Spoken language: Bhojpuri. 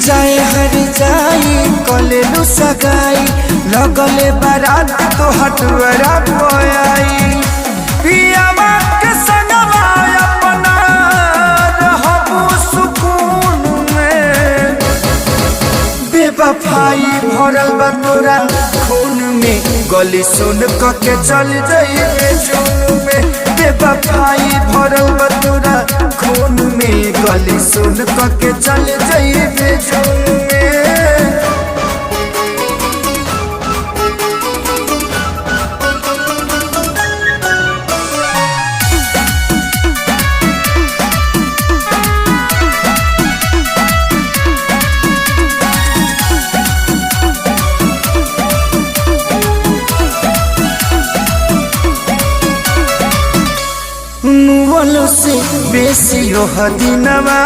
जाए हर जाई कलेलु सगाई लगले बारात तो हटवरा पोयाई पियावा के संगवा अपना रहबू सुकून में बेवफाई भरल बा तोरा खून में गली सुन के चल जाइए जून में बेवफाई भरल बा तोरा खून में गली सुन के चल जाइए जून में। नुवल से बेसी हो दिनवा